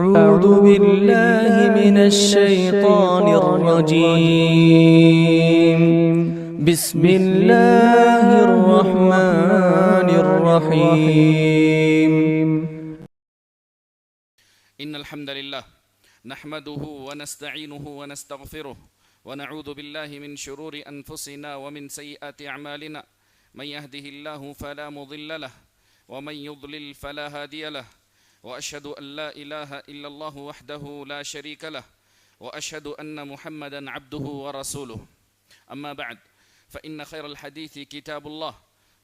أعوذ بالله من الشيطان الرجيم. بسم الله الرحمن الرحيم. إن الحمد لله نحمده ونستعينه ونستغفره ونعوذ بالله من شرور أنفسنا ومن سيئات أعمالنا. من يهده الله فلا مضل له ومن يضلل فلا هادي له، وأشهد أن لا إله إلا الله وحده لا شريك له، وأشهد أن محمدا عبده ورسوله. أما بعد فإن خير الحديث كتاب الله،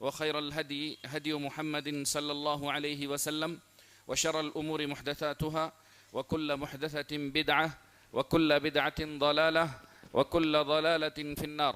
وخير الهدي هدي محمد صلى الله عليه وسلم، وشر الأمور محدثاتها، وكل محدثة بدعة، وكل بدعة ضلالة، وكل ضلالة في النار.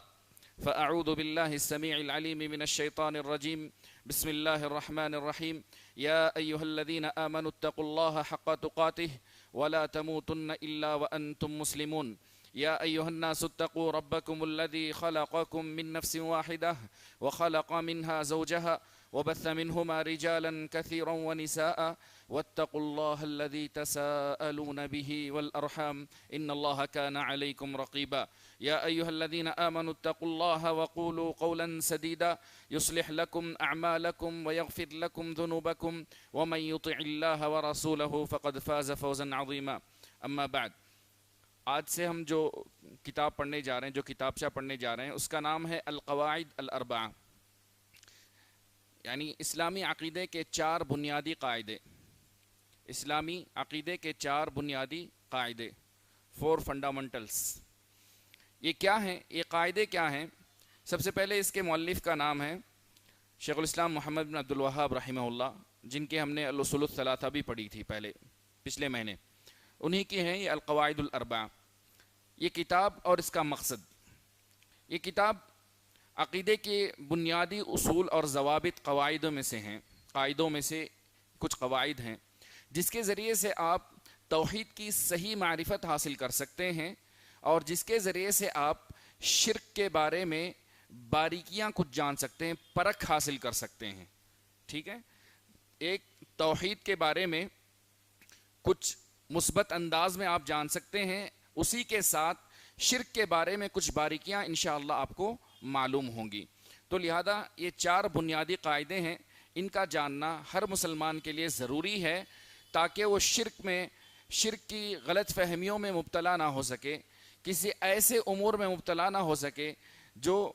فأعوذ بالله السميع العليم من الشيطان الرجيم. بسم الله الرحمن الرحيم. يا أيها الذين آمنوا اتقوا الله حق تقاته ولا تموتن إلا وأنتم مسلمون. يا أيها الناس اتقوا ربكم الذي خلقكم من نفس واحدة وخلق منها زوجها وبث منهما رجالا كثيرا ونساء، واتقوا الله الذي تساءلون به والأرحام إن الله كان عليكم رقيبا. يا أيها الذين آمنوا اتقوا الله وقولوا قولا سديدا يصلح لكم أعمالكم ويغفر لكم ذنوبكم، ومن يطع الله ورسوله فقد فاز فوزا عظيما. أما بعد، آج سے ہم جو کتاب پڑھنے جا رہے ہیں، جو کتابچہ پڑھنے جا رہے ہیں، اس کا نام ہے القواعد الاربعہ، یعنی اسلامی عقیدے کے 4 بنیادی قاعدے. اسلامی عقیدے کے 4 بنیادی قاعدے، 4 فنڈامنٹلز. یہ کیا ہیں؟ یہ قاعدے کیا ہیں؟ سب سے پہلے اس کے مؤلف کا نام ہے شیخ الاسلام محمد بن عبد الوہاب رحمہ اللہ، جن کے ہم نے الاصول الثلاثہ بھی پڑھی تھی پچھلے مہینے. انہی کی ہیں یہ القواعد الاربعہ. یہ کتاب اور اس کا مقصد، یہ کتاب عقیدے کے بنیادی اصول اور ضوابط قواعدوں میں سے ہیں، قاعدوں میں سے کچھ قواعد ہیں جس کے ذریعے سے آپ توحید کی صحیح معرفت حاصل کر سکتے ہیں، اور جس کے ذریعے سے آپ شرک کے بارے میں باریکیاں کچھ جان سکتے ہیں، پرکھ حاصل کر سکتے ہیں. ٹھیک ہے، ایک توحید کے بارے میں کچھ مثبت انداز میں آپ جان سکتے ہیں، اسی کے ساتھ شرک کے بارے میں کچھ باریکیاں انشاءاللہ آپ کو معلوم ہوں گی. تو لہذا یہ 4 بنیادی قاعدے ہیں، ان کا جاننا ہر مسلمان کے لیے ضروری ہے تاکہ وہ شرک کی غلط فہمیوں میں مبتلا نہ ہو سکے، کسی ایسے امور میں مبتلا نہ ہو سکے جو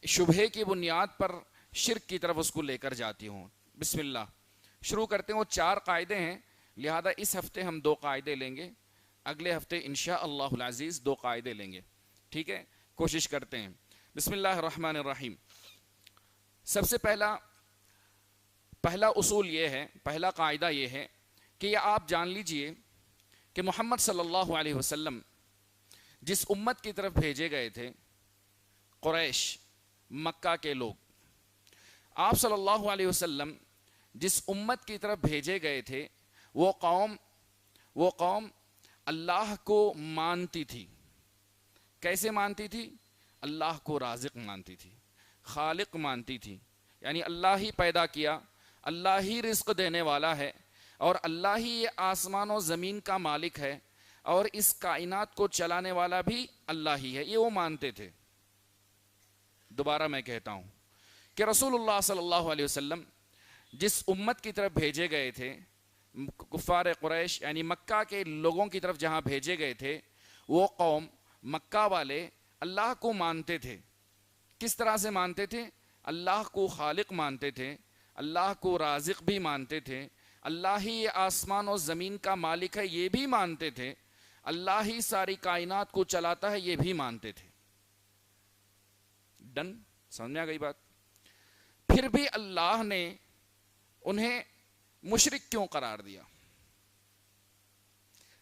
شبہے کی بنیاد پر شرک کی طرف اس کو لے کر جاتی ہوں. بسم اللہ شروع کرتے ہیں. وہ 4 قاعدے ہیں، لہذا اس ہفتے ہم 2 قاعدے لیں گے، اگلے ہفتے انشاءاللہ العزیز 2 قاعدے لیں گے. ٹھیک ہے، کوشش کرتے ہیں. بسم اللہ الرحمن الرحیم. سب سے پہلا اصول یہ ہے، پہلا قاعدہ یہ ہے کہ یہ آپ جان لیجئے کہ محمد صلی اللہ علیہ وسلم جس امت کی طرف بھیجے گئے تھے، قریش، مکہ کے لوگ، آپ صلی اللہ علیہ وسلم جس امت کی طرف بھیجے گئے تھے، وہ قوم اللہ کو مانتی تھی. کیسے مانتی تھی؟ اللہ کو رازق مانتی تھی، خالق مانتی تھی، یعنی اللہ ہی پیدا کیا، اللہ ہی رزق دینے والا ہے، اور اللہ ہی یہ آسمان و زمین کا مالک ہے، اور اس کائنات کو چلانے والا بھی اللہ ہی ہے. یہ وہ مانتے تھے. دوبارہ میں کہتا ہوں کہ رسول اللہ صلی اللہ علیہ وسلم جس امت کی طرف بھیجے گئے تھے، کفار قریش یعنی مکہ کے لوگوں کی طرف جہاں بھیجے گئے تھے، وہ قوم مکہ والے اللہ کو مانتے تھے. کس طرح سے مانتے تھے؟ اللہ کو خالق مانتے تھے، اللہ کو رازق بھی مانتے تھے، اللہ ہی آسمان و زمین کا مالک ہے یہ بھی مانتے تھے، اللہ ہی ساری کائنات کو چلاتا ہے یہ بھی مانتے تھے. ڈن؟ سمجھ میں آ گئی بات؟ پھر بھی اللہ نے انہیں مشرک کیوں قرار دیا؟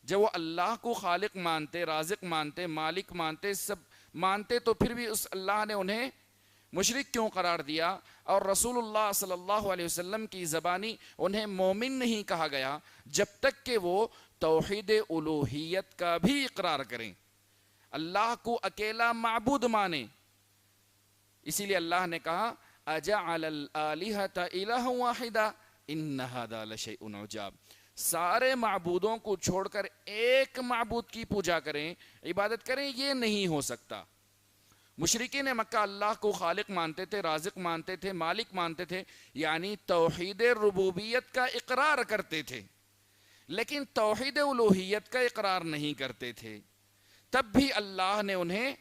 جب وہ اللہ کو خالق مانتے، رازق مانتے، مالک مانتے، سب مانتے، تو پھر بھی اس اللہ نے انہیں مشرک کیوں قرار دیا؟ اور رسول اللہ صلی اللہ علیہ وسلم کی زبانی انہیں مومن نہیں کہا گیا جب تک کہ وہ توحید الوہیت کا بھی اقرار کریں، اللہ کو اکیلا معبود مانیں. اسی لیے اللہ نے کہا اجعل الآلہۃ الہا واحدا ان ھذا لشیء عجاب. سارے معبودوں کو چھوڑ کر ایک معبود کی پوجا کریں، عبادت کریں، یہ نہیں ہو سکتا۔ مشرکین مکہ اللہ کو خالق مانتے تھے، رازق مانتے تھے، مالک مانتے تھے، یعنی توحید ربوبیت کا اقرار کرتے تھے، لیکن توحید الوہیت کا اقرار نہیں کرتے تھے۔ تب بھی اللہ نے انہیں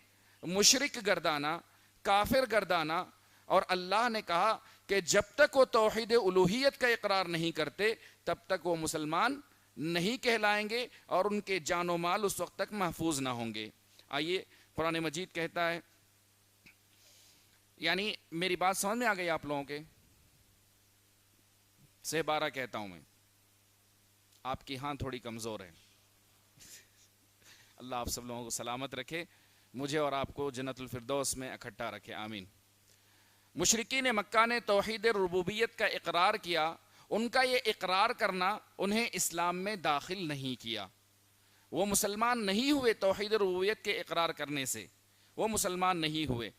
مشرک گردانا، کافر گردانا، اور اللہ نے کہا کہ جب تک وہ توحید الوہیت کا اقرار نہیں کرتے تب تک وہ مسلمان نہیں کہلائیں گے اور ان کے جان و مال اس وقت تک محفوظ نہ ہوں گے۔ آئیے قرآن مجید کہتا ہے، یعنی میری بات سمجھ میں آ گئی آپ لوگوں کے؟ 12 کہتا ہوں میں، آپ کی ہاں تھوڑی کمزور ہے۔ اللہ آپ سب لوگوں کو سلامت رکھے، مجھے اور آپ کو جنت الفردوس میں اکٹھا رکھے، آمین۔ مشرکین مکہ نے توحید ربوبیت کا اقرار کیا، ان کا یہ اقرار کرنا انہیں اسلام میں داخل نہیں کیا، وہ مسلمان نہیں ہوئے۔ توحید ربوبیت کے اقرار کرنے سے وہ مسلمان نہیں ہوئے۔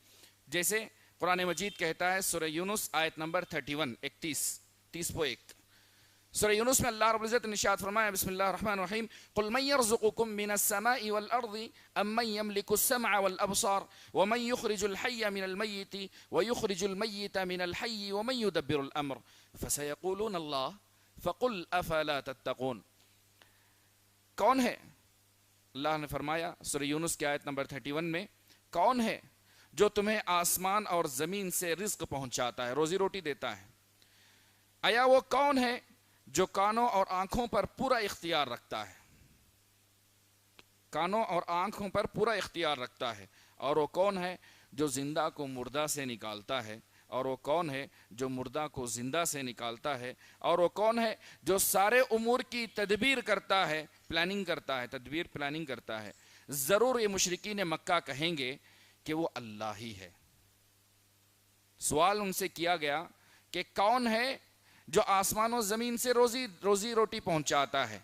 جیسے قرآن مجید کہتا ہے سورہ یونس آیت نمبر 30.1 سورہ یونس میں اللہ رب العزت نے ارشاد فرمایا، بسم اللہ الرحمن الرحیم، قل من يرزقكم من السماء والارض ام من يملك السمع والابصار ومن يخرج الحي من الميت ويخرج الميت من الحي ومن يدبر الامر فسيقولون الله فقل افلا تتقون۔ کون ہے؟ اللہ نے فرمایا سورہ یونس کی آیت نمبر 31 میں، کون ہے جو تمہیں آسمان اور زمین سے رزق پہنچاتا ہے، روزی روٹی دیتا ہے؟ آیا وہ کون ہے جو کانوں اور آنکھوں پر پورا اختیار رکھتا ہے؟ کانوں اور آنکھوں پر پورا اختیار رکھتا ہے۔ اور وہ کون ہے جو زندہ کو مردہ سے نکالتا ہے؟ اور وہ کون ہے جو مردہ کو زندہ سے نکالتا ہے؟ اور وہ کون ہے جو سارے امور کی تدبیر کرتا ہے، پلاننگ کرتا ہے، تدبیر پلاننگ کرتا ہے؟ ضرور یہ مشرکین مکہ کہیں گے کہ وہ اللہ ہی ہے۔ سوال ان سے کیا گیا کہ کون ہے جو آسمان و زمین سے روزی روٹی پہنچاتا ہے؟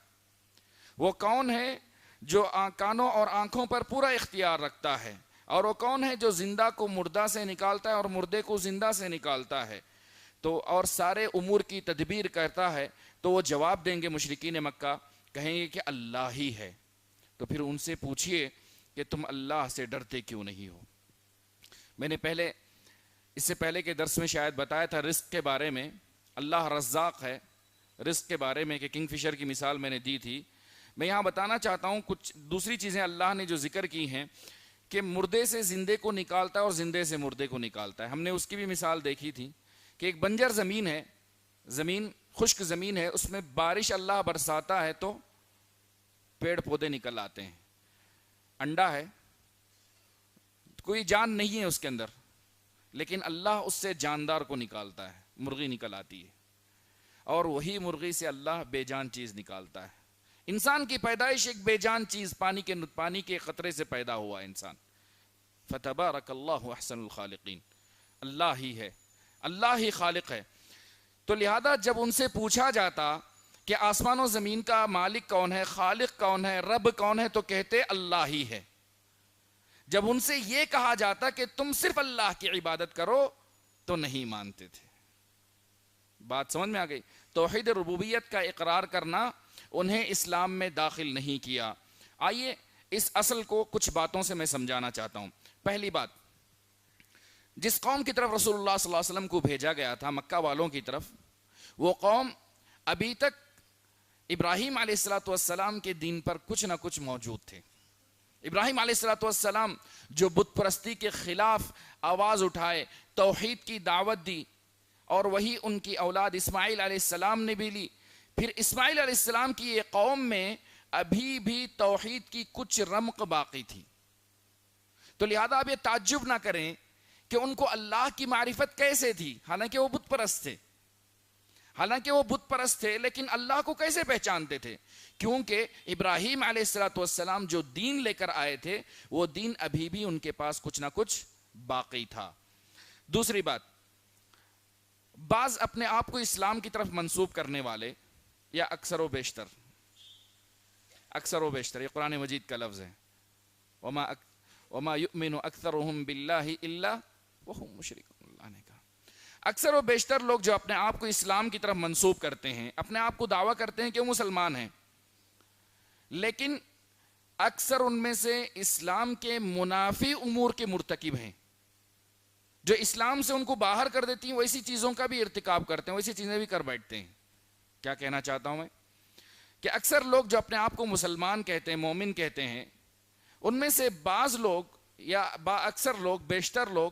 وہ کون ہے جو کانوں اور آنکھوں پر پورا اختیار رکھتا ہے؟ اور وہ کون ہے جو زندہ کو مردہ سے نکالتا ہے اور مردے کو زندہ سے نکالتا ہے تو اور سارے امور کی تدبیر کرتا ہے؟ تو وہ جواب دیں گے، مشرکین مکہ کہیں گے کہ اللہ ہی ہے۔ تو پھر ان سے پوچھئے کہ تم اللہ سے ڈرتے کیوں نہیں ہو؟ میں نے اس سے پہلے کے درس میں شاید بتایا تھا رزق کے بارے میں، اللہ رزاق ہے، رزق کے بارے میں کہ کنگ فشر کی مثال میں نے دی تھی۔ میں یہاں بتانا چاہتا ہوں کچھ دوسری چیزیں اللہ نے جو ذکر کی ہیں کہ مردے سے زندے کو نکالتا ہے اور زندے سے مردے کو نکالتا ہے۔ ہم نے اس کی بھی مثال دیکھی تھی کہ ایک بنجر زمین ہے، خشک زمین ہے، اس میں بارش اللہ برساتا ہے تو پیڑ پودے نکل آتے ہیں۔ انڈا ہے، کوئی جان نہیں ہے اس کے اندر، لیکن اللہ اس سے جاندار کو نکالتا ہے، مرغی نکل آتی ہے، اور وہی مرغی سے اللہ بے جان چیز نکالتا ہے۔ انسان کی پیدائش ایک بے جان چیز، پانی کے قطرے سے پیدا ہوا انسان۔ فتبارک اللہ احسن الخالقین، اللہ ہی ہے، اللہ ہی خالق ہے۔ تو لہذا جب ان سے پوچھا جاتا کہ آسمان و زمین کا مالک کون ہے، خالق کون ہے، رب کون ہے، تو کہتے اللہ ہی ہے۔ جب ان سے یہ کہا جاتا کہ تم صرف اللہ کی عبادت کرو تو نہیں مانتے تھے۔ بات سمجھ میں آ گئی؟ توحید ربوبیت کا اقرار کرنا انہیں اسلام میں داخل نہیں کیا۔ آئیے اس اصل کو کچھ باتوں سے میں سمجھانا چاہتا ہوں۔ پہلی بات، جس قوم کی طرف رسول اللہ صلی اللہ علیہ وسلم کو بھیجا گیا تھا، مکہ والوں کی طرف، وہ قوم ابھی تک ابراہیم علیہ السلام کے دین پر کچھ نہ کچھ موجود تھے۔ ابراہیم علیہ السلام جو بت پرستی کے خلاف آواز اٹھائے، توحید کی دعوت دی، اور وہی ان کی اولاد اسماعیل علیہ السلام نے بھی لی۔ پھر اسماعیل علیہ السلام کی یہ قوم میں ابھی بھی توحید کی کچھ رمق باقی تھی۔ تو لہذا آپ یہ تعجب نہ کریں کہ ان کو اللہ کی معرفت کیسے تھی، حالانکہ وہ بت پرست تھے، لیکن اللہ کو کیسے پہچانتے تھے؟ کیونکہ ابراہیم علیہ السلام جو دین لے کر آئے تھے، وہ دین ابھی بھی ان کے پاس کچھ نہ کچھ باقی تھا۔ دوسری بات، بعض اپنے آپ کو اسلام کی طرف منسوب کرنے والے، یا اکثر و بیشتر یہ قرآن مجید کا لفظ ہے، وما یؤمن اکثرهم باللہ الا وهم مشرکون، اللہ نے کہا اکثر و بیشتر لوگ جو اپنے آپ کو اسلام کی طرف منسوب کرتے ہیں، اپنے آپ کو دعویٰ کرتے ہیں کہ وہ مسلمان ہیں، لیکن اکثر ان میں سے اسلام کے منافی امور کے مرتکب ہیں، جو اسلام سے ان کو باہر کر دیتی ہیں، ویسی چیزوں کا بھی ارتکاب کرتے ہیں، ویسی چیزیں بھی کر بیٹھتے ہیں۔ کیا کہنا چاہتا ہوں میں کہ اکثر لوگ جو اپنے آپ کو مسلمان کہتے ہیں، مومن کہتے ہیں، ان میں سے بعض لوگ یا اکثر لوگ، بیشتر لوگ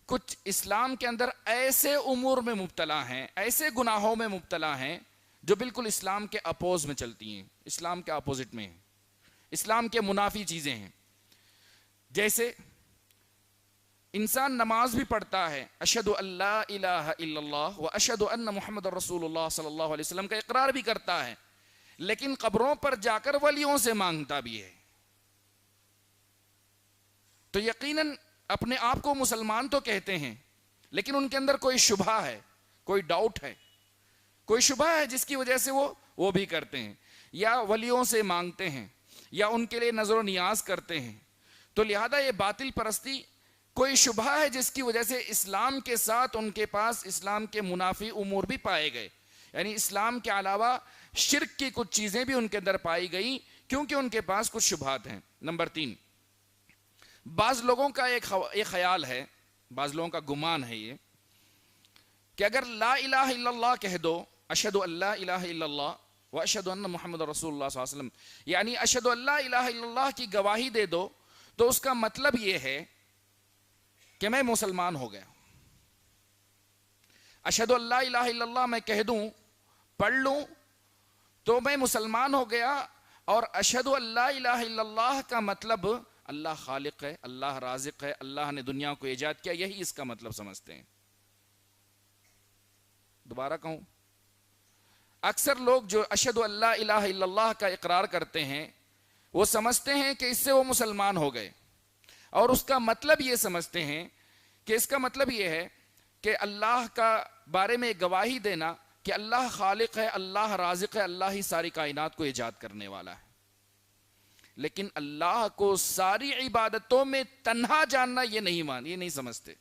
کچھ اسلام کے اندر ایسے امور میں مبتلا ہیں، ایسے گناہوں میں مبتلا ہیں جو بالکل اسلام کے اپوز میں چلتی ہیں، اسلام کے اپوزٹ میں ہیں، اسلام کے منافی چیزیں ہیں۔ جیسے انسان نماز بھی پڑھتا ہے، اشہد ان لا الہ الا اللہ و اشہد ان محمد رسول اللہ صلی اللہ علیہ وسلم کا اقرار بھی کرتا ہے، لیکن قبروں پر جا کر ولیوں سے مانگتا بھی ہے، تو یقیناً اپنے آپ کو مسلمان تو کہتے ہیں، لیکن ان کے اندر کوئی شبہ ہے، کوئی ڈاؤٹ ہے، کوئی شبہ ہے جس کی وجہ سے وہ بھی کرتے ہیں، یا ولیوں سے مانگتے ہیں، یا ان کے لیے نظر و نیاز کرتے ہیں۔ تو لہذا یہ باطل پرستی کوئی شبہ ہے جس کی وجہ سے اسلام کے ساتھ ان کے پاس اسلام کے منافی امور بھی پائے گئے، یعنی اسلام کے علاوہ شرک کی کچھ چیزیں بھی ان کے اندر پائی گئی، کیونکہ ان کے پاس کچھ شبہات ہیں۔ نمبر 3، بعض لوگوں کا ایک خیال ہے، بعض لوگوں کا گمان ہے یہ کہ اگر لا الہ الا اللہ کہہ دو، اشہد ان لا الہ الا اللہ و اشہد ان محمد رسول اللہ صلی اللہ علیہ وسلم، یعنی اشہد ان لا الہ الا اللہ کی گواہی دے دو، تو اس کا مطلب یہ ہے کہ میں مسلمان ہو گیا۔ اشہد ان لا الہ الا اللہ میں کہہ دوں، پڑھ لوں، تو میں مسلمان ہو گیا، اور اشہد ان لا الہ الا اللہ کا مطلب اللہ خالق ہے، اللہ رازق ہے، اللہ نے دنیا کو ایجاد کیا، یہی اس کا مطلب سمجھتے ہیں۔ دوبارہ کہوں، اکثر لوگ جو اشہد ان لا الہ الا اللہ کا اقرار کرتے ہیں، وہ سمجھتے ہیں کہ اس سے وہ مسلمان ہو گئے، اور اس کا مطلب یہ سمجھتے ہیں کہ اس کا مطلب یہ ہے کہ اللہ کا بارے میں گواہی دینا کہ اللہ خالق ہے، اللہ رازق ہے، اللہ ہی ساری کائنات کو ایجاد کرنے والا ہے۔ لیکن اللہ کو ساری عبادتوں میں تنہا جاننا یہ نہیں سمجھتے۔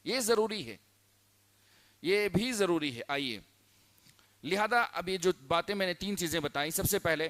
یہ ضروری ہے، یہ بھی ضروری ہے۔ آئیے، لہذا ابھی جو باتیں میں نے 3 چیزیں بتائیں، سب سے پہلے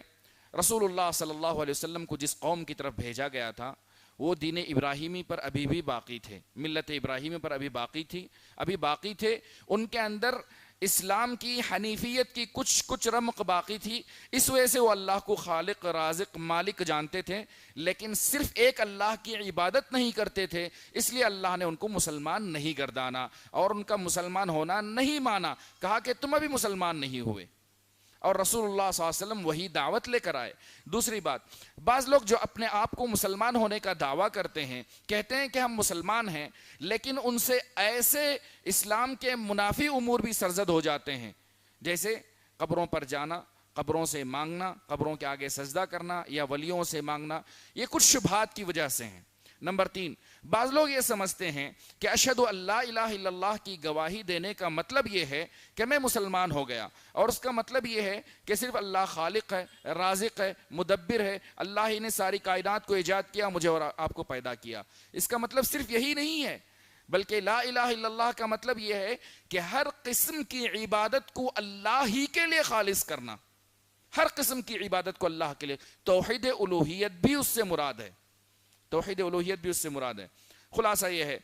رسول اللہ صلی اللہ علیہ وسلم کو جس قوم کی طرف بھیجا گیا تھا، وہ دین ابراہیمی پر ابھی بھی باقی تھے، ملت ابراہیمی پر ابھی باقی تھے، ان کے اندر اسلام کی حنیفیت کی کچھ رمق باقی تھی، اس وجہ سے وہ اللہ کو خالق، رازق، مالک جانتے تھے، لیکن صرف ایک اللہ کی عبادت نہیں کرتے تھے، اس لیے اللہ نے ان کو مسلمان نہیں گردانا اور ان کا مسلمان ہونا نہیں مانا، کہا کہ تم ابھی مسلمان نہیں ہوئے، اور رسول اللہ صلی اللہ علیہ وسلم وہی دعوت لے کر آئے۔ دوسری بات، بعض لوگ جو اپنے آپ کو مسلمان ہونے کا دعویٰ کرتے ہیں، کہتے ہیں کہ ہم مسلمان ہیں، لیکن ان سے ایسے اسلام کے منافی امور بھی سرزد ہو جاتے ہیں، جیسے قبروں پر جانا، قبروں سے مانگنا، قبروں کے آگے سجدہ کرنا، یا ولیوں سے مانگنا، یہ کچھ شبہات کی وجہ سے ہیں۔ نمبر 3، بعض لوگ یہ سمجھتے ہیں کہ اشہد ان لا الہ الا اللہ کی گواہی دینے کا مطلب یہ ہے کہ میں مسلمان ہو گیا، اور اس کا مطلب یہ ہے کہ صرف اللہ خالق ہے، رازق ہے، مدبر ہے، اللہ ہی نے ساری کائنات کو ایجاد کیا، مجھے اور آپ کو پیدا کیا۔ اس کا مطلب صرف یہی نہیں ہے، بلکہ لا الہ الا اللہ کا مطلب یہ ہے کہ ہر قسم کی عبادت کو اللہ ہی کے لیے خالص کرنا، ہر قسم کی عبادت کو اللہ کے لیے، توحید الوہیت بھی اس سے مراد ہے، توحید الوہیت بھی اس سے مراد ہے۔ خلاصہ یہ ہے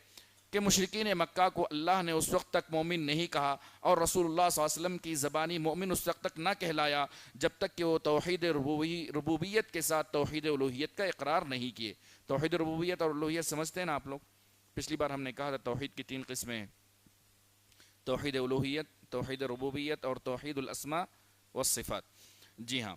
کہ مشرکین مکہ کو اللہ نے اس وقت تک مومن نہیں کہا، اور رسول اللہ صلی اللہ علیہ وسلم کی زبانی مومن اس وقت تک نہ کہلایا جب تک کہ وہ توحید ربوبیت کے ساتھ توحید الوہیت کا اقرار نہیں کیے۔ توحید ربوبیت اور الوہیت سمجھتے ہیں نا آپ لوگ؟ پچھلی بار ہم نے کہا تھا توحید کی 3 قسمیں ہیں، توحید الوہیت، توحید ربوبیت اور توحید الاسماء والصفات۔ جی ہاں،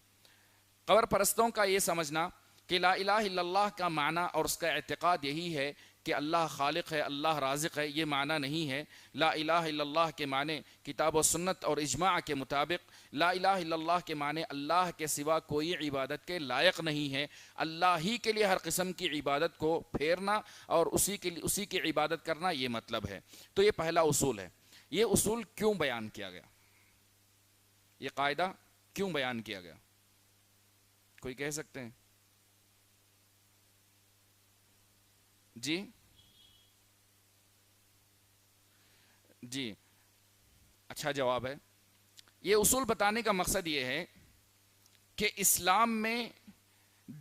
قبر پرستوں کا یہ سمجھنا کہ لا الہ الا اللہ کا معنی اور اس کا اعتقاد یہی ہے کہ اللہ خالق ہے، اللہ رازق ہے، یہ معنی نہیں ہے۔ لا الہ الا اللہ کے معنی کتاب و سنت اور اجماع کے مطابق لا الہ الا اللہ کے معنی اللہ کے سوا کوئی عبادت کے لائق نہیں ہے، اللہ ہی کے لیے ہر قسم کی عبادت کو پھیرنا اور اسی کی عبادت کرنا، یہ مطلب ہے۔ تو یہ پہلا اصول ہے۔ یہ اصول کیوں بیان کیا گیا؟ یہ قاعدہ کیوں بیان کیا گیا؟ کوئی کہہ سکتے ہیں؟ جی، جی اچھا جواب ہے. یہ اصول بتانے کا مقصد یہ ہے کہ اسلام میں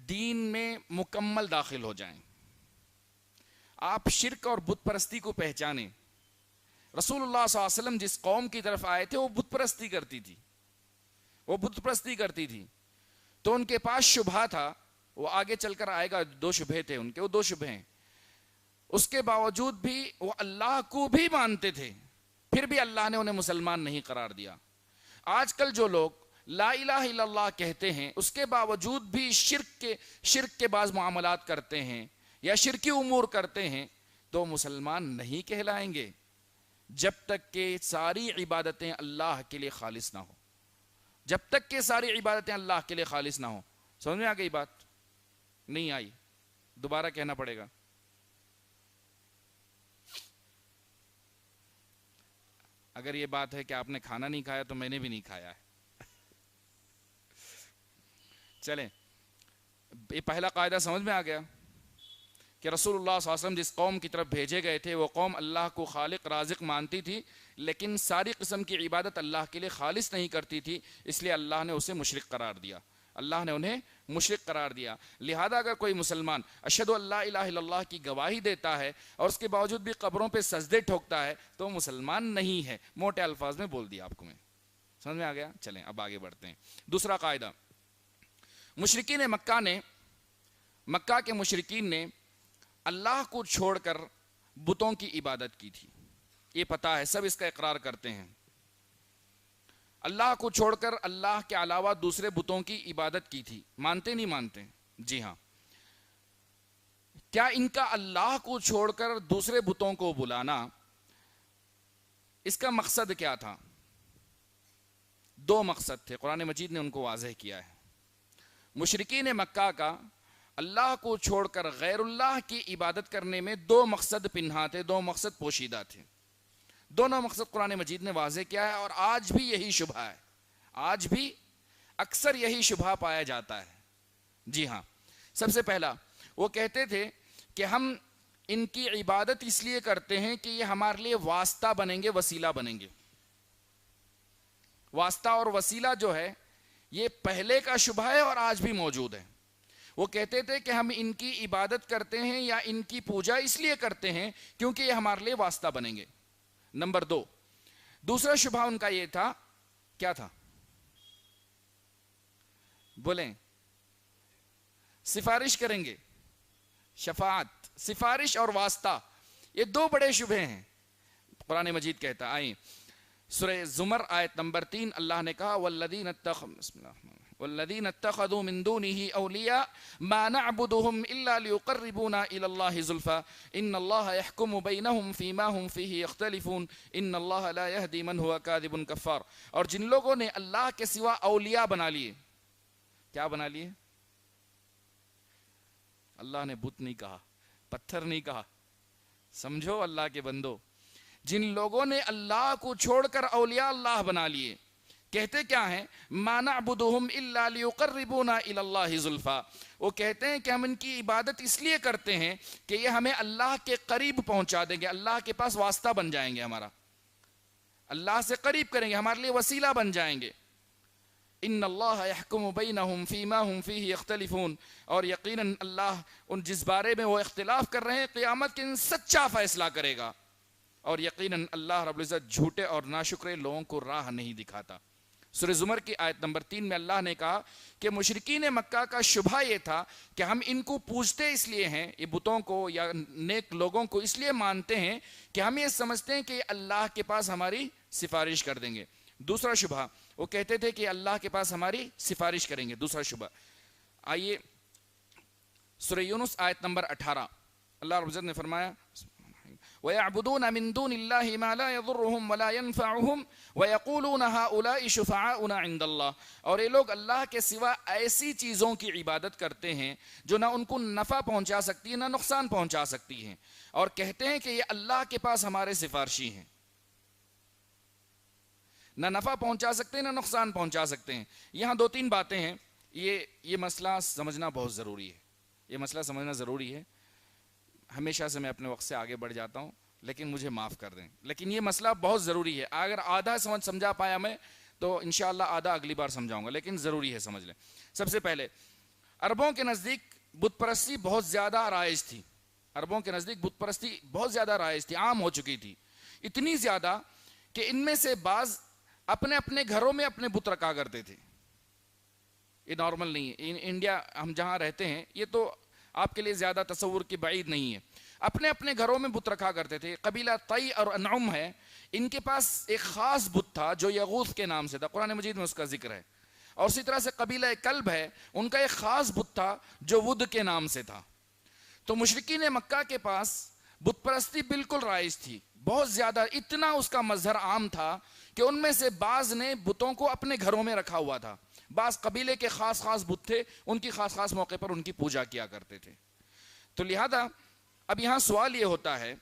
دین میں مکمل داخل ہو جائیں. آپ شرک اور بت پرستی کو پہچانیں. رسول اللہ صلی اللہ علیہ وسلم جس قوم کی طرف آئے تھے وہ بت پرستی کرتی تھی، وہ بت پرستی کرتی تھی، تو ان کے پاس شبہ تھا. وہ آگے چل کر آئے گا، 2 شبہے تھے ان کے، وہ 2 شبہے ہیں. اس کے باوجود بھی وہ اللہ کو بھی مانتے تھے، پھر بھی اللہ نے انہیں مسلمان نہیں قرار دیا. آج کل جو لوگ لا الہ الا اللہ کہتے ہیں اس کے باوجود بھی شرک کے بعض معاملات کرتے ہیں یا شرکی امور کرتے ہیں تو مسلمان نہیں کہلائیں گے جب تک کہ ساری عبادتیں اللہ کے لیے خالص نہ ہو. جب تک کہ ساری عبادتیں اللہ کے لیے خالص نہ ہو. سمجھ میں آ گئی بات؟ نہیں آئی؟ دوبارہ کہنا پڑے گا. اگر یہ بات ہے کہ آپ نے کھانا نہیں کھایا تو میں نے بھی نہیں کھایا ہے. چلیں، یہ پہلا قاعدہ سمجھ میں آ گیا کہ رسول اللہ صلی اللہ علیہ وسلم جس قوم کی طرف بھیجے گئے تھے وہ قوم اللہ کو خالق رازق مانتی تھی، لیکن ساری قسم کی عبادت اللہ کے لیے خالص نہیں کرتی تھی، اس لیے اللہ نے اسے مشرک قرار دیا. اللہ نے انہیں مشرک قرار دیا. لہذا اگر کوئی مسلمان اشہدو ان لا الہ الا اللہ کی گواہی دیتا ہے اور اس کے باوجود بھی قبروں پہ سجدے ٹھوکتا ہے تو وہ مسلمان نہیں ہے. موٹے الفاظ میں بول دیا آپ کو میں. سمجھ میں آ گیا؟ چلیں اب آگے بڑھتے ہیں. دوسرا قاعدہ، مشرکین مکہ کے مشرکین نے اللہ کو چھوڑ کر بتوں کی عبادت کی تھی. یہ پتہ ہے، سب اس کا اقرار کرتے ہیں. اللہ کو چھوڑ کر اللہ کے علاوہ دوسرے بتوں کی عبادت کی تھی. مانتے نہیں مانتے؟ جی ہاں. کیا ان کا اللہ کو چھوڑ کر دوسرے بتوں کو بلانا، اس کا مقصد کیا تھا؟ 2 مقصد تھے، قرآن مجید نے ان کو واضح کیا ہے. مشرکین مکہ کا اللہ کو چھوڑ کر غیر اللہ کی عبادت کرنے میں 2 مقصد پنہاں تھے، 2 مقصد پوشیدہ تھے. دونوں مقصد قرآن مجید نے واضح کیا ہے اور آج بھی یہی شبہ ہے. آج بھی اکثر یہی شبہ پایا جاتا ہے. جی ہاں. سب سے پہلا وہ کہتے تھے کہ ہم ان کی عبادت اس لیے کرتے ہیں کہ یہ ہمارے لیے واسطہ بنیں گے، وسیلہ بنیں گے. واسطہ اور وسیلہ جو ہے یہ پہلے کا شبہ ہے اور آج بھی موجود ہے. وہ کہتے تھے کہ ہم ان کی عبادت کرتے ہیں یا ان کی پوجا اس لیے کرتے ہیں کیونکہ یہ ہمارے لیے واسطہ بنیں گے. نمبر 2، دوسرا شبہ ان کا یہ تھا، کیا تھا؟ بولیں. سفارش کریں گے. شفاعت، سفارش اور واسطہ، یہ 2 بڑے شبہے ہیں. قرآن مجید کہتا، آئیں سورہ زمر آیت نمبر 3 اللہ نے کہا والذین اتخذوا من دونه اولیاء ما نعبدهم الا ليقربونا الى الله زلفى ان الله يحكم بينهم فيما هم فيه يختلفون ان الله لا يهدي من هو كاذب كفار. اور جن لوگوں نے اللہ کے سوا اولیاء بنا لیے، کیا بنا لیے؟ اللہ نے بت نہیں کہا، پتھر نہیں کہا. سمجھو اللہ کے بندو، جن لوگوں نے اللہ کو چھوڑ کر اولیاء اللہ بنا لیے، کہتے کیا ہیں؟ ما نعبدهم الا ليقربونا الى الله زلفى. وہ کہتے ہیں کہ ہم ان کی عبادت اس لیے کرتے ہیں کہ یہ ہمیں اللہ کے قریب پہنچا دیں گے، اللہ کے پاس واسطہ بن جائیں گے، ہمارا اللہ سے قریب کریں گے، ہمارے لیے وسیلہ بن جائیں گے. ان اللہ یحکم بینہم فیما ہم فیہ یختلفون. اور یقیناً اللہ ان جس بارے میں وہ اختلاف کر رہے ہیں قیامت کے دن سچا فیصلہ کرے گا. اور یقیناً اللہ رب العزت جھوٹے اور ناشکرے لوگوں کو راہ نہیں دکھاتا. سورہ زمر کی آیت نمبر 3 میں اللہ نے کہا کہ مشرکین مکہ کا شبہ یہ تھا کہ ہم ان کو پوجتے اس لیے ہیں، یہ بتوں کو یا نیک لوگوں کو اس لیے مانتے ہیں کہ ہم یہ سمجھتے ہیں کہ یہ اللہ کے پاس ہماری سفارش کر دیں گے. دوسرا شبہ وہ کہتے تھے کہ اللہ کے پاس ہماری سفارش کریں گے. دوسرا شبہ، آئیے سورہ یونس آیت نمبر 18 اللہ رب العزت نے فرمایا وَيَعْبُدُونَ مِن دُونِ اللَّهِ مَا لَا يَضُرُّهُمْ وَلَا يَنْفَعُهُمْ وَيَقُولُونَ هَؤُلَاءِ شُفَعَاؤُنَا عِندَ اللَّهِ. اور یہ لوگ اللہ کے سوا ایسی چیزوں کی عبادت کرتے ہیں جو نہ ان کو نفع پہنچا سکتی ہیں نہ نقصان پہنچا سکتی ہیں، اور کہتے ہیں کہ یہ اللہ کے پاس ہمارے سفارشی ہیں، نہ نفع پہنچا سکتے ہیں نہ نقصان پہنچا سکتے ہیں. یہاں 2-3 باتیں ہیں، یہ مسئلہ سمجھنا بہت ضروری ہے. یہ مسئلہ سمجھنا ضروری ہے. ہمیشہ سے میں اپنے وقت سے آگے بڑھ جاتا ہوں لیکن مجھے معاف کر دیں. لیکن یہ مسئلہ بہت ضروری ہے. اگر آدھا سمجھا پایا میں تو انشاءاللہ آدھا اگلی بار سمجھاؤں گا, لیکن ضروری ہے سمجھ لیں. سب سے پہلے عربوں کے نزدیک بت پرستی بہت زیادہ رائج تھی. عربوں کے نزدیک بت پرستی بہت زیادہ رائج تھی, عام ہو چکی تھی. اتنی زیادہ کہ ان میں سے بعض اپنے اپنے گھروں میں اپنے بت رکھا کرتے تھے. یہ نارمل نہیں ہے. انڈیا ہم جہاں رہتے ہیں یہ تو آپ کے لیے زیادہ تصور کی بعید نہیں ہے. اپنے اپنے گھروں میں بت رکھا کرتے تھے. قبیلہ طی اور انعم ہے, ان کے پاس ایک خاص بت تھا جو یغوث کے نام سے تھا, قرآن مجید میں اس کا ذکر ہے. اور اسی طرح سے قبیلہ کلب ہے, ان کا ایک خاص بت تھا جو ود کے نام سے تھا. تو مشرکین مکہ کے پاس بت پرستی بالکل رائج تھی, بہت زیادہ, اتنا اس کا مظہر عام تھا کہ ان میں سے بعض نے بتوں کو اپنے گھروں میں رکھا ہوا تھا. بعض قبیلے کے خاص خاص بت تھے, ان کی خاص خاص موقع پر ان کی پوجا کیا کرتے تھے. تو لہذا اب یہاں سوال یہ ہوتا ہے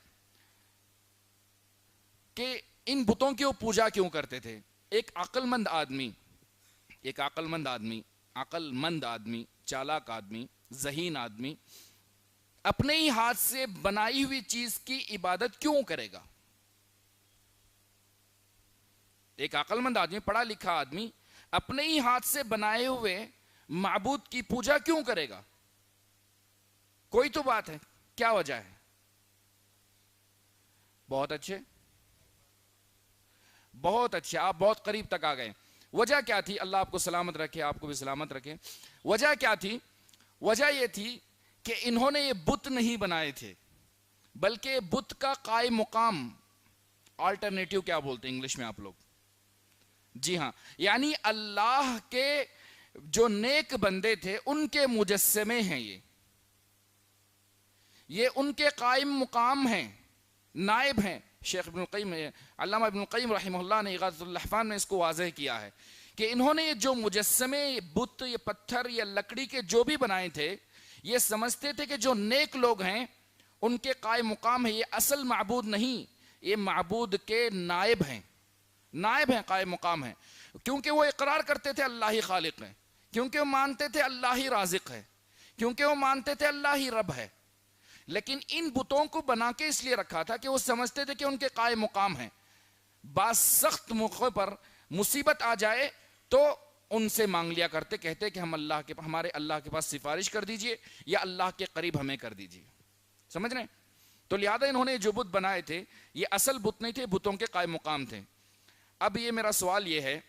کہ ان بتوں کی وہ پوجا کیوں کرتے تھے؟ ایک عقل مند آدمی, چالاک آدمی, ذہین آدمی اپنے ہی ہاتھ سے بنائی ہوئی چیز کی عبادت کیوں کرے گا؟ ایک عقل مند آدمی, پڑھا لکھا آدمی اپنے ہی ہاتھ سے بنائے ہوئے معبود کی پوجا کیوں کرے گا؟ کوئی تو بات ہے, کیا وجہ ہے؟ بہت اچھے, آپ بہت قریب تک آ گئے. وجہ کیا تھی؟ اللہ آپ کو سلامت رکھے, آپ کو بھی سلامت رکھے. وجہ کیا تھی؟ وجہ یہ تھی کہ انہوں نے یہ بت نہیں بنائے تھے, بلکہ بت کا قائم مقام, آلٹرنیٹیو کیا بولتے ہیں انگلش میں آپ لوگ؟ جی ہاں, یعنی اللہ کے جو نیک بندے تھے ان کے مجسمے ہیں. یہ ان کے قائم مقام ہیں, نائب ہیں. شیخ ابن القیم, علامہ ابن القیم رحمہ اللہ نے اغاثۃ اللحفان میں اس کو واضح کیا ہے کہ انہوں نے یہ جو مجسمے, یہ بت, یہ پتھر, یہ لکڑی کے جو بھی بنائے تھے, یہ سمجھتے تھے کہ جو نیک لوگ ہیں ان کے قائم مقام ہے. یہ اصل معبود نہیں, یہ معبود کے نائب ہیں, قائم مقام ہیں. کیونکہ وہ اقرار کرتے تھے اللہ ہی خالق ہے, کیونکہ وہ مانتے تھے اللہ ہی رازق ہے, کیونکہ وہ مانتے تھے اللہ ہی رب ہے. لیکن ان بتوں کو بنا کے اس لیے رکھا تھا کہ وہ سمجھتے تھے کہ ان کے قائم مقام ہیں. بعض سخت موقع پر مصیبت آ جائے تو ان سے مانگ لیا کرتے, کہتے کہ ہمارے اللہ کے پاس سفارش کر دیجئے یا اللہ کے قریب ہمیں کر دیجئے. سمجھ رہے ہیں؟ تو لہذا انہوں نے جو بت بنائے تھے یہ اصل بت نہیں تھے, بتوں کے قائم مقام تھے. اب یہ میرا سوال یہ ہے,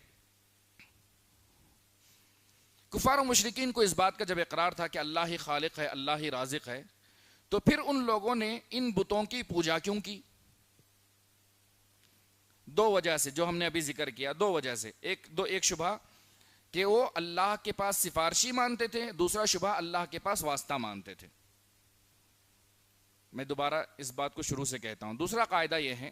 کفار و مشرکین کو اس بات کا جب اقرار تھا کہ اللہ ہی خالق ہے, اللہ ہی رازق ہے, تو پھر ان لوگوں نے ان بتوں کی پوجا کیوں کی؟ دو وجہ سے, جو ہم نے ابھی ذکر کیا, دو وجہ سے. ایک شبہ کہ وہ اللہ کے پاس سفارشی مانتے تھے, دوسرا شبہ اللہ کے پاس واسطہ مانتے تھے. میں دوبارہ اس بات کو شروع سے کہتا ہوں. دوسرا قاعدہ یہ ہے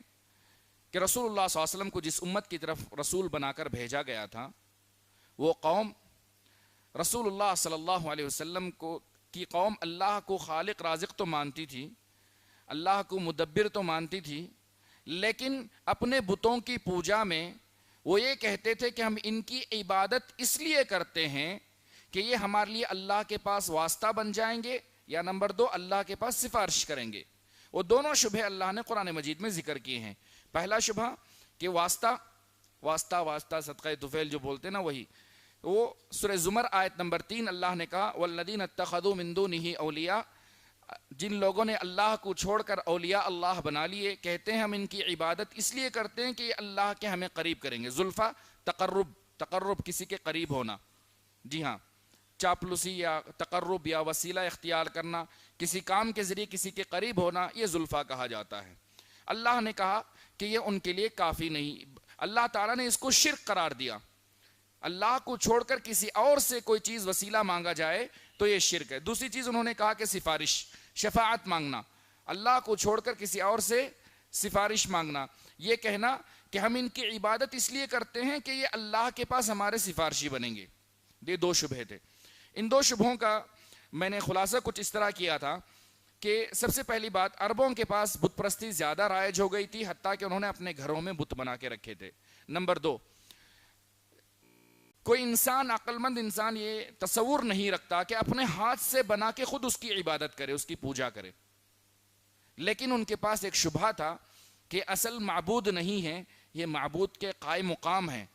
کہ رسول اللہ صلی اللہ علیہ وسلم کو جس امت کی طرف رسول بنا کر بھیجا گیا تھا, وہ قوم رسول اللہ صلی اللہ علیہ وسلم کی قوم اللہ کو خالق رازق تو مانتی تھی, اللہ کو مدبر تو مانتی تھی, لیکن اپنے بتوں کی پوجا میں وہ یہ کہتے تھے کہ ہم ان کی عبادت اس لیے کرتے ہیں کہ یہ ہمارے لیے اللہ کے پاس واسطہ بن جائیں گے, یا نمبر 2 اللہ کے پاس سفارش کریں گے. وہ دونوں شبہ اللہ نے قرآن مجید میں ذکر کیے ہیں. پہلا شبہ کہ واسطہ صدقہ طفیل جو بولتے ہیں نا, وہی وہ سورہ زمر آیت نمبر 3 اللہ نے کہا والذین اتخذوا من دونہ اولیاء, جن لوگوں نے اللہ کو چھوڑ کر اولیاء اللہ بنا لیے, کہتے ہیں ہم ان کی عبادت اس لیے کرتے ہیں کہ یہ اللہ کے ہمیں قریب کریں گے. زلفا تقرب کسی کے قریب ہونا, جی ہاں, چاپلوسی یا تقرب یا وسیلہ اختیار کرنا, کسی کام کے ذریعے کسی کے قریب ہونا, یہ زلفا کہا جاتا ہے. اللہ نے کہا کہ یہ ان کے لیے کافی نہیں. اللہ تعالیٰ نے اس کو شرک قرار دیا. اللہ کو چھوڑ کر کسی اور سے کوئی چیز وسیلہ مانگا جائے تو یہ شرک ہے. دوسری چیز انہوں نے کہا کہ سفارش, شفاعت مانگنا, اللہ کو چھوڑ کر کسی اور سے سفارش مانگنا, یہ کہنا کہ ہم ان کی عبادت اس لیے کرتے ہیں کہ یہ اللہ کے پاس ہمارے سفارشی بنیں گے. یہ 2 شبہے تھے. ان 2 شبہوں کا میں نے خلاصہ کچھ اس طرح کیا تھا کہ سب سے پہلی بات, عربوں کے پاس بت پرستی زیادہ رائج ہو گئی تھی, حتیٰ کہ انہوں نے اپنے گھروں میں بت بنا کے رکھے تھے. نمبر 2, کوئی انسان, عقل مند انسان یہ تصور نہیں رکھتا کہ اپنے ہاتھ سے بنا کے خود اس کی عبادت کرے, اس کی پوجا کرے. لیکن ان کے پاس ایک شبہ تھا کہ اصل معبود نہیں ہیں، یہ معبود کے قائم مقام ہیں.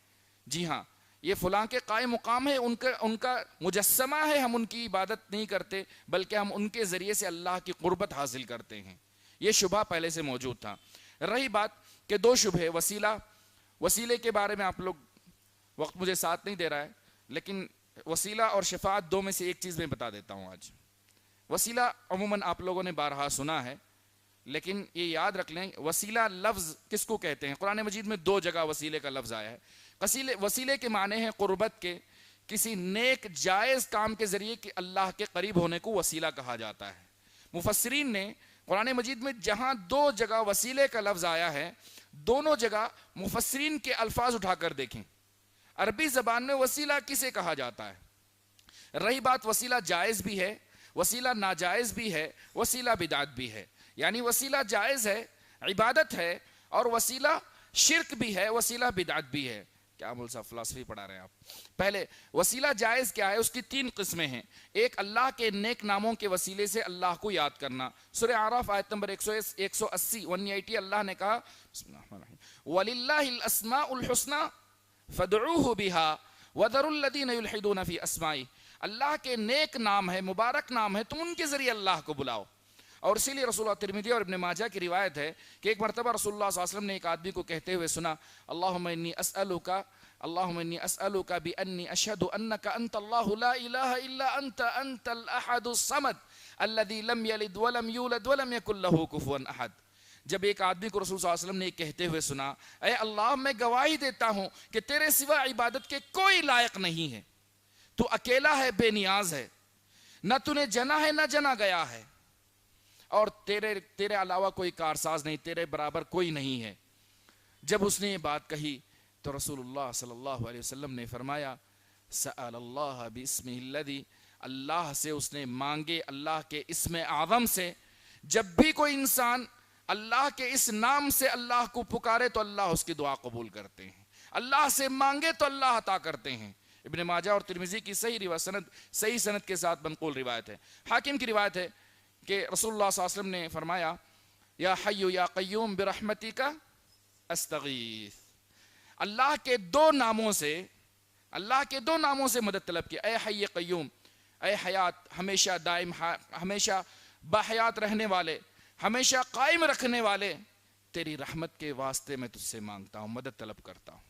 جی ہاں، یہ فلاں کے قائم مقام ہے، ان کا مجسمہ ہے، ہم ان کی عبادت نہیں کرتے بلکہ ہم ان کے ذریعے سے اللہ کی قربت حاصل کرتے ہیں. یہ شبہ پہلے سے موجود تھا. رہی بات کہ دو شبہ، وسیلے کے بارے میں آپ لوگ، وقت مجھے ساتھ نہیں دے رہا ہے، لیکن وسیلہ اور شفاعت دو میں سے ایک چیز میں بتا دیتا ہوں آج. وسیلہ عموماً آپ لوگوں نے بارہا سنا ہے، لیکن یہ یاد رکھ لیں وسیلہ لفظ کس کو کہتے ہیں. قرآن مجید میں دو جگہ وسیلے کا لفظ آیا ہے. وسیلے کے معنی ہیں قربت کے، کسی نیک جائز کام کے ذریعے کہ اللہ کے قریب ہونے کو وسیلہ کہا جاتا ہے. مفسرین نے قرآن مجید میں جہاں دو جگہ وسیلے کا لفظ آیا ہے، دونوں جگہ مفسرین کے الفاظ اٹھا کر دیکھیں. عربی زبان میں وسیلہ کسے کہا جاتا ہے؟ رہی بات وسیلہ جائز بھی ہے، وسیلہ ناجائز بھی ہے، وسیلہ بدعت بھی ہے. یعنی وسیلہ جائز ہے، عبادت ہے، اور وسیلہ شرک بھی ہے، وسیلہ بدعت بھی ہے. کیا مول صاحب فلسفی پڑھا رہے ہیں آپ؟ پہلے وسیلہ جائز کیا ہے؟ اس کی تین قسمیں ہیں. ایک اللہ کے نیک ناموں کے وسیلے سے اللہ کو یاد کرنا. سورہ اعراف آیت نمبر 180 180 اللہ نے کہا بسم اللہ الرحمن الرحیم وَلِلَّهِ الْأَسْمَاءُ الْحُسْنَى فَادْعُوهُ بِهَا وَذَرُوا الَّذِينَ يُلْحِدُونَ فِي أَسْمَائِهِ. اللہ کے نیک نام ہے، مبارک نام ہے، تم ان کے ذریعے اللہ کو بلاؤ. اور اسی لیے رسول اللہ ترمذی اور ابن ماجہ کی روایت ہے کہ ایک مرتبہ رسول اللہ صلی اللہ علیہ وسلم نے ایک آدمی کو کہتے ہوئے سنا اللہم انی اسألک بانی اشہد انک انت اللہ لا الہ الا انت الاحد الصمد الذی لم یلد ولم یولد ولم یکن لہ کفوا احد. جب ایک آدمی کو رسول صلی اللہ علیہ وسلم نے کہتے ہوئے سنا اے اللہ میں گواہی دیتا ہوں کہ تیرے سوا عبادت کے کوئی لائق نہیں ہے، تو اکیلا ہے، بے نیاز ہے، نہ تو نے جنا ہے نہ جنا گیا ہے، اور تیرے علاوہ کوئی کارساز نہیں، تیرے برابر کوئی نہیں ہے. جب اس نے یہ بات کہی تو رسول اللہ صلی اللہ علیہ وسلم نے فرمایا سأل اللہ باسمہ الذی، اللہ سے اس نے مانگے اللہ کے اسم اعظم سے. جب بھی کوئی انسان اللہ کے اس نام سے اللہ کو پکارے تو اللہ اس کی دعا قبول کرتے ہیں، اللہ سے مانگے تو اللہ عطا کرتے ہیں. ابن ماجہ اور ترمذی کی صحیح سند کے ساتھ منقول روایت ہے. حاکم کی روایت ہے کہ رسول اللہ صلی اللہ علیہ وسلم نے فرمایا یا حی یا قیوم برحمتک استغیث. اللہ کے دو ناموں سے مدد طلب کی. اے حی قیوم، اے حیات ہمیشہ دائم، ہمیشہ باحیات رہنے والے، ہمیشہ قائم رکھنے والے، تیری رحمت کے واسطے میں تجھ سے مانگتا ہوں، مدد طلب کرتا ہوں.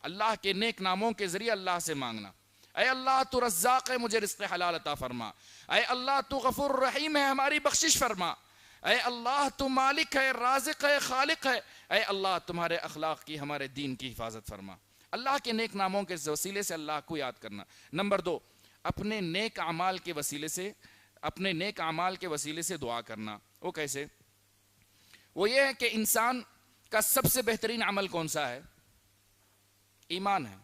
اللہ کے نیک ناموں کے ذریعے اللہ سے مانگنا. اے اللہ تو رزاق ہے، مجھے رزق حلال عطا فرما. اے اللہ تو غفور رحیم ہے، ہماری بخشش فرما. اے اللہ تو مالک ہے، رازق ہے، خالق ہے. اے اللہ تمہارے اخلاق کی، ہمارے دین کی حفاظت فرما. اللہ کے نیک ناموں کے وسیلے سے اللہ کو یاد کرنا. نمبر 2، اپنے نیک اعمال کے وسیلے سے دعا کرنا. وہ کیسے؟ وہ یہ ہے کہ انسان کا سب سے بہترین عمل کون سا ہے؟ ایمان ہے،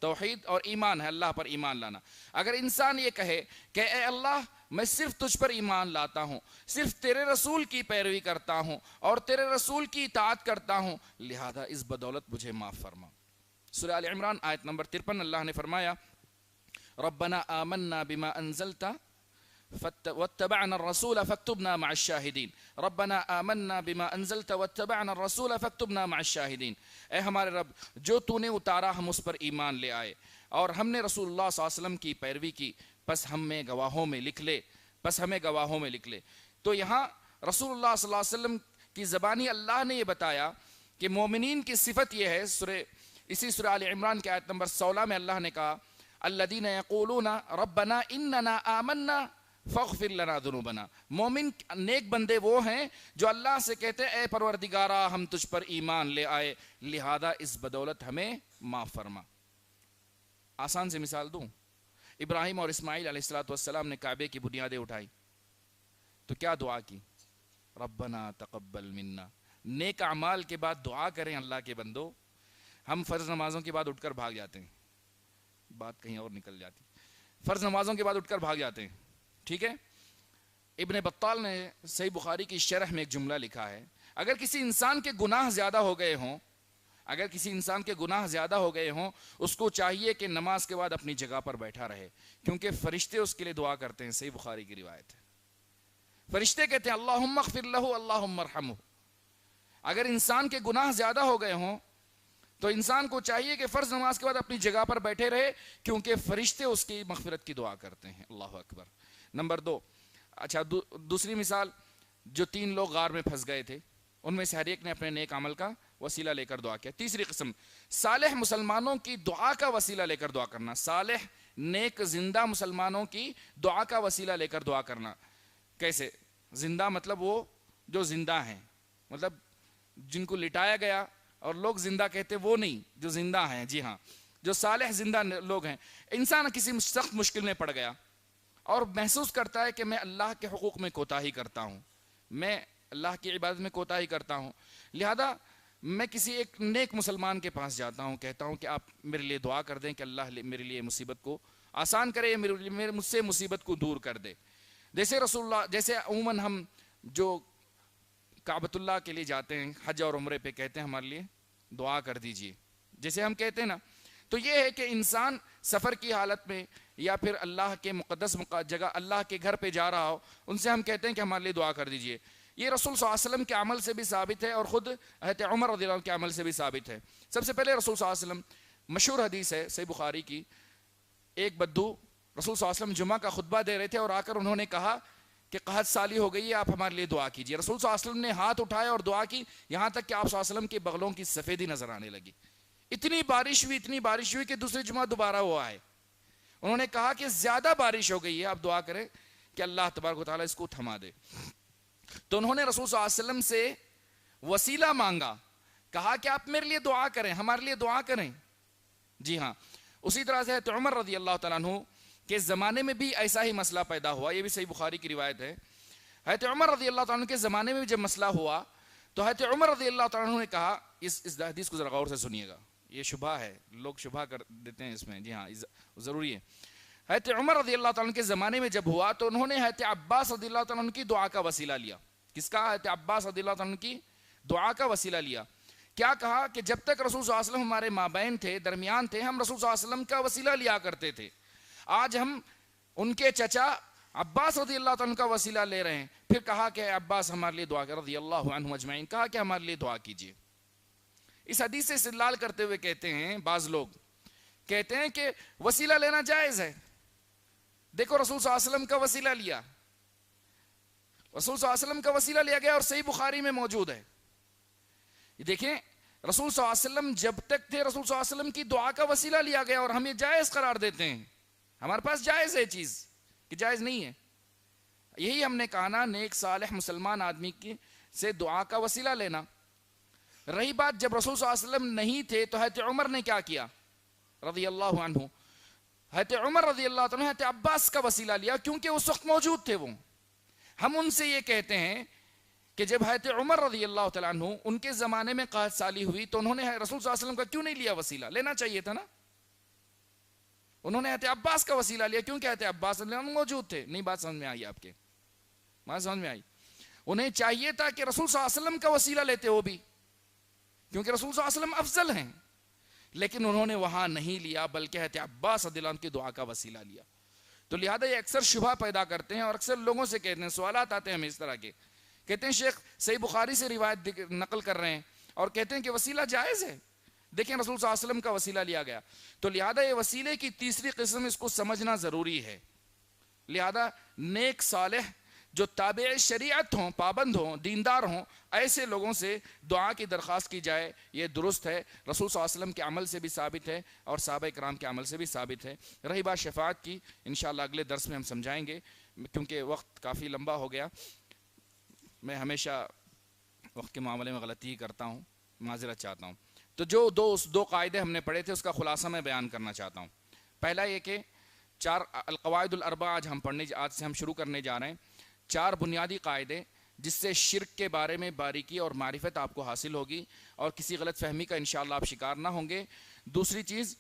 توحید اور ایمان ہے، اللہ پر ایمان لانا. اگر انسان یہ کہے کہ اے اللہ میں صرف تجھ پر ایمان لاتا ہوں، صرف تیرے رسول کی پیروی کرتا ہوں اور تیرے رسول کی اطاعت کرتا ہوں، لہذا اس بدولت مجھے معاف فرما. سورہ آل عمران آیت نمبر 53 اللہ نے فرمایا ربنا آمنا بما انزلت واتبعنا الرسول فاكتبنا مع الشاہدین. ربنا آمنا بما انزلت واتبعنا الرسول فاكتبنا مع الشاہدین. اے ہمارے رب، جو تو نے اتارا ہم اس پر ایمان لے آئے اور ہم نے رسول اللہ صلی اللہ علیہ وسلم کی پیروی کی، پس ہمیں گواہوں میں لکھ لے. تو یہاں رسول اللہ صلی اللہ علیہ وسلم کی زبانی اللہ نے یہ بتایا کہ مومنین کی صفت یہ ہے. اسی سورہ آل عمران کی آیت نمبر 16 میں اللہ نے کہا الذین یقولون ربنا اننا آمنا فاغفر لنا ذنوبنا. مومن نیک بندے وہ ہیں جو اللہ سے کہتے ہیں اے پروردگارا ہم تجھ پر ایمان لے آئے، لہذا اس بدولت ہمیں معاف فرما. آسان سے مثال دوں، ابراہیم اور اسماعیل علیہ السلام نے کعبے کی بنیادیں اٹھائی تو کیا دعا کی؟ ربنا تقبل منا. نیک اعمال کے بعد دعا کریں اللہ کے بندو. ہم فرض نمازوں کے بعد اٹھ کر بھاگ جاتے ہیں، بات کہیں اور نکل جاتی. فرض نمازوں کے بعد اٹھ کر بھاگ جاتے ہیں، ٹھیک ہے. ابن بطال نے صحیح بخاری کی شرح میں ایک جملہ لکھا ہے اگر کسی انسان کے گناہ زیادہ ہو گئے ہوں اس کو چاہیے کہ نماز کے بعد اپنی جگہ پر بیٹھا رہے، کیونکہ فرشتے اس کے لیے دعا کرتے ہیں. صحیح بخاری کی روایت ہے. فرشتے کہتے ہیں اللہم اغفر لہ اللہم ارحمہ. اگر انسان کے گناہ زیادہ ہو گئے ہوں تو انسان کو چاہیے کہ فرض نماز کے بعد اپنی جگہ پر بیٹھے رہے، کیونکہ فرشتے اس کی مغفرت کی دعا کرتے ہیں۔ اللہ اکبر۔ نمبر 2، اچھا دوسری مثال، جو 3 لوگ غار میں پھنس گئے تھے، ان میں سے ہر ایک نے اپنے نیک عمل کا وسیلہ لے کر دعا کیا۔ تیسری قسم، صالح مسلمانوں کی دعا کا وسیلہ لے کر دعا کرنا، صالح نیک زندہ مسلمانوں کی دعا کا وسیلہ لے کر دعا کرنا۔ کیسے زندہ؟ مطلب وہ جو زندہ ہیں، مطلب جن کو لٹایا گیا اور لوگ زندہ کہتے وہ نہیں، جو زندہ ہیں، جی ہاں، جو صالح زندہ لوگ ہیں۔ انسان کسی سخت مشکل میں پڑ گیا اور محسوس کرتا ہے کہ میں اللہ کے حقوق میں کوتاہی کرتا ہوں، میں اللہ کی عبادت میں کوتاہی کرتا ہوں، لہذا میں کسی ایک نیک مسلمان کے پاس جاتا ہوں، کہتا ہوں کہ آپ میرے لیے دعا کر دیں کہ اللہ میرے لیے مصیبت کو آسان کرے، مجھ سے مصیبت کو دور کر دے۔ جیسے عموماً ہم جو کعبۃ اللہ کے لیے جاتے ہیں حج اور عمرے پہ، کہتے ہیں ہمارے لیے دعا کر دیجئے، جیسے ہم کہتے ہیں نا، تو یہ ہے کہ انسان سفر کی حالت میں یا پھر اللہ کے مقدس جگہ اللہ کے گھر پہ جا رہا ہو، ان سے ہم کہتے ہیں کہ ہمارے لیے دعا کر دیجئے۔ یہ رسول صلی اللہ علیہ وسلم کے عمل سے بھی ثابت ہے اور خود حضرت عمر رضی اللہ عنہ کے عمل سے بھی ثابت ہے۔ سب سے پہلے رسول صلی اللہ علیہ وسلم، مشہور حدیث ہے صحیح بخاری کی، ایک بدو رسول صلی اللہ علیہ وسلم جمعہ کا خطبہ دے رہے تھے اور آ کر انہوں نے کہا کہ قحط سالی ہو گئی ہے، آپ ہمارے لیے دعا کیجیے۔ رسول صلی اللہ علیہ وسلم نے ہاتھ اٹھائے اور دعا کی، یہاں تک کہ آپ صلی اللہ علیہ وسلم کے بغلوں کی سفیدی نظر آنے لگی۔ اتنی بارش ہوئی کہ دوسرے جمعہ دوبارہ وہ آئے، انہوں نے کہا کہ زیادہ بارش ہو گئی ہے، آپ دعا کریں کہ اللہ تبارک و تعالیٰ اس کو تھما دے۔ تو انہوں نے رسول صلی اللہ علیہ وسلم سے وسیلہ مانگا، کہا کہ آپ میرے لیے دعا کریں، ہمارے لیے دعا کریں۔ جی ہاں، اسی طرح سے حضرت عمر رضی اللہ تعالیٰ عنہ کے زمانے میں بھی ایسا ہی مسئلہ پیدا ہوا، یہ بھی صحیح بخاری کی روایت ہے۔ حضرت عمر رضی اللہ تعالیٰ عنہ کے زمانے میں بھی جب مسئلہ ہوا تو حضرت عمر رضی اللہ تعالیٰ عنہ نے کہا، اس حدیث کو ذرا غور سے سنیے گا، یہ شبہ ہے، لوگ شبہ کر دیتے ہیں اس میں، جی ہاں ضروری ہے۔ حضرت عمر رضی اللہ تعالیٰ عنہ کے زمانے میں جب ہوا تو انہوں نے حضرت عباس رضی اللہ تعالیٰ عنہ کی دعا کا وسیلہ لیا۔ کس کا؟ حضرت عباس رضی اللہ تعالیٰ عنہ کی دعا کا وسیلہ لیا۔ کیا کہا کہ جب تک رسول صلی اللہ علیہ وسلم ہمارے مابین تھے، درمیان تھے، ہم رسول صلی اللہ علیہ وسلم کا وسیلہ لیا کرتے تھے، آج ہم ان کے چچا عباس رضی اللہ عنہ کا وسیلہ لے رہے ہیں۔ پھر کہا کہ عباس ہمارے لیے دعا کر، رضی اللہ عنہ اجمعین، کہا کہ ہمارے لیے دعا کیجیے۔ اس حدیث سے استدلال کرتے ہوئے کہتے ہیں بعض لوگ، کہتے ہیں کہ وسیلہ لینا جائز ہے، دیکھو رسول صلی اللہ علیہ وسلم کا وسیلہ لیا، رسول صلی اللہ علیہ وسلم کا وسیلہ لیا گیا اور صحیح بخاری میں موجود ہے۔ دیکھیں رسول صلی اللہ علیہ وسلم جب تک تھے، رسول صلی اللہ علیہ وسلم کی دعا کا وسیلہ لیا گیا اور ہم یہ جائز قرار دیتے ہیں، ہمارے پاس جائز ہے چیز کہ جائز نہیں ہے۔ یہی ہم نے کہا نا، نیک صالح مسلمان آدمی کی سے دعا کا وسیلہ لینا۔ رہی بات جب رسول صلی اللہ علیہ وسلم نہیں تھے تو حضرت عمر نے کیا کیا رضی اللہ عنہ، حضرت عمر رضی اللہ عنہ حضرت عباس کا وسیلہ لیا، کیونکہ اس وقت موجود تھے وہ۔ ہم ان سے یہ کہتے ہیں کہ جب حضرت عمر رضی اللہ تعالیٰ عنہ ان کے زمانے میں قحط سالی ہوئی تو انہوں نے رسول صلی اللہ علیہ وسلم کا کیوں نہیں لیا وسیلہ؟ لینا چاہیے تھا نا، انہوں نے حضرت عباس کا وسیلہ لیا، کیونکہ حضرت عباس رضی اللہ عنہ موجود تھے۔ نہیں بات سمجھ میں آئی آپ کے؟ بات سمجھ میں آئی؟ انہیں چاہیے تھا کہ رسول صلی اللہ علیہ وسلم کا وسیلہ لیتے وہ بھی، کیونکہ رسول صلی اللہ علیہ وسلم افضل ہیں، لیکن انہوں نے وہاں نہیں لیا بلکہ حضرت عباس رضی اللہ عنہ کی دعا کا وسیلہ لیا۔ تو لہذا یہ اکثر شبہ پیدا کرتے ہیں اور اکثر لوگوں سے کہتے ہیں، سوالات آتے ہیں ہمیں اس طرح کے، کہتے ہیں شیخ صحیح بخاری سے روایت نقل کر رہے ہیں اور کہتے ہیں کہ وسیلہ جائز ہے، دیکھیں رسول صلی اللہ علیہ وسلم کا وسیلہ لیا گیا۔ تو لہذا یہ وسیلے کی تیسری قسم، اس کو سمجھنا ضروری ہے۔ لہذا نیک صالح جو تابع شریعت ہوں، پابند ہوں، دیندار ہوں، ایسے لوگوں سے دعا کی درخواست کی جائے، یہ درست ہے، رسول صلی اللہ علیہ وسلم کے عمل سے بھی ثابت ہے اور صحابہ کرام کے عمل سے بھی ثابت ہے۔ رہی بات شفاعت کی، انشاءاللہ اگلے درس میں ہم سمجھائیں گے، کیونکہ وقت کافی لمبا ہو گیا۔ میں ہمیشہ وقت کے معاملے میں غلطی ہی کرتا ہوں، معذرت چاہتا ہوں۔ تو جو دو قاعدے ہم نے پڑھے تھے اس کا خلاصہ میں بیان کرنا چاہتا ہوں۔ پہلا یہ کہ 4 القواعد الاربعہ آج سے ہم شروع کرنے جا رہے ہیں، 4 بنیادی قاعدے جس سے شرک کے بارے میں باریکی اور معرفت آپ کو حاصل ہوگی اور کسی غلط فہمی کا انشاءاللہ آپ شکار نہ ہوں گے۔ دوسری چیز،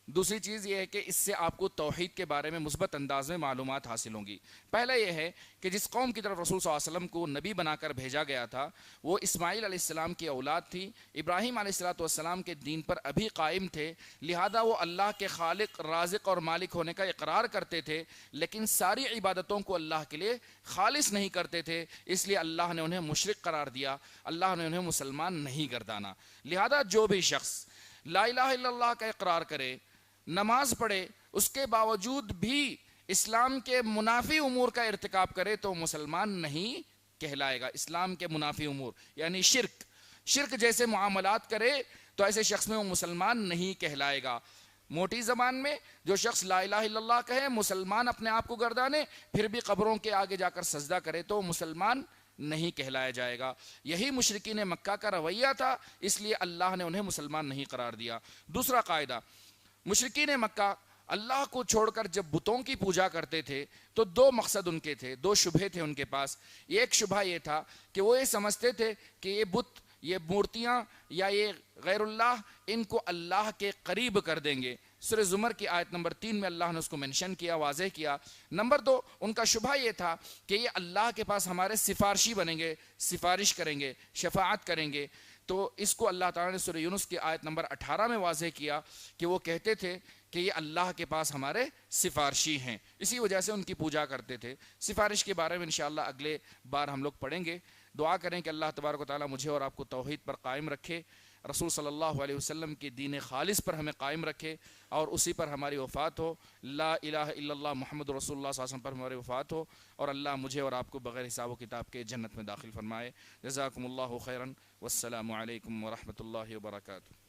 دوسری چیز یہ ہے کہ اس سے آپ کو توحید کے بارے میں مثبت انداز میں معلومات حاصل ہوں گی۔ پہلا یہ ہے کہ جس قوم کی طرف رسول صلی اللہ علیہ وسلم کو نبی بنا کر بھیجا گیا تھا وہ اسماعیل علیہ السلام کی اولاد تھی، ابراہیم علیہ السلام کے دین پر ابھی قائم تھے، لہذا وہ اللہ کے خالق، رازق اور مالک ہونے کا اقرار کرتے تھے، لیکن ساری عبادتوں کو اللہ کے لیے خالص نہیں کرتے تھے، اس لیے اللہ نے انہیں مشرک قرار دیا، اللہ نے انہیں مسلمان نہیں گردانا۔ لہذا جو بھی شخص لا الہ الا اللہ کا اقرار کرے، نماز پڑھے، اس کے باوجود بھی اسلام کے منافی امور کا ارتکاب کرے تو مسلمان نہیں کہلائے گا۔ اسلام کے منافی امور یعنی شرک جیسے معاملات کرے تو ایسے شخص میں وہ مسلمان نہیں کہلائے گا۔ موٹی زبان میں جو شخص لا الہ الا اللہ کہے، مسلمان اپنے آپ کو گردانے، پھر بھی قبروں کے آگے جا کر سجدہ کرے تو مسلمان نہیں کہلایا جائے گا۔ یہی مشرکین مکہ کا رویہ تھا، اس لیے اللہ نے انہیں مسلمان نہیں قرار دیا۔ دوسرا قاعدہ، مشرکین مکہ اللہ کو چھوڑ کر جب بتوں کی پوجا کرتے تھے تو دو مقصد ان کے تھے، دو شبہے تھے ان کے پاس۔ ایک شبہ یہ تھا کہ وہ یہ سمجھتے تھے کہ یہ بت، یہ مورتیاں یا یہ غیر اللہ ان کو اللہ کے قریب کر دیں گے۔ سورہ زمر کی آیت نمبر 3 میں اللہ نے اس کو منشن کیا، واضح کیا۔ نمبر 2، ان کا شبہ یہ تھا کہ یہ اللہ کے پاس ہمارے سفارشی بنیں گے، سفارش کریں گے، شفاعت کریں گے۔ تو اس کو اللہ تعالیٰ نے سورہ یونس کی آیت نمبر 18 میں واضح کیا کہ وہ کہتے تھے کہ یہ اللہ کے پاس ہمارے سفارشی ہیں، اسی وجہ سے ان کی پوجا کرتے تھے۔ سفارش کے بارے میں انشاءاللہ اگلے بار ہم لوگ پڑھیں گے۔ دعا کریں کہ اللہ تبارک و تعالیٰ مجھے اور آپ کو توحید پر قائم رکھے، رسول صلی اللہ علیہ وسلم کی دین خالص پر ہمیں قائم رکھے اور اسی پر ہماری وفات ہو۔ لا الہ الا اللہ محمد رسول اللہ صلی اللہ علیہ وسلم پر ہماری وفات ہو، اور اللہ مجھے اور آپ کو بغیر حساب و کتاب کے جنت میں داخل فرمائے۔ جزاکم اللہ خیرا، والسلام علیکم ورحمۃ اللہ وبرکاتہ۔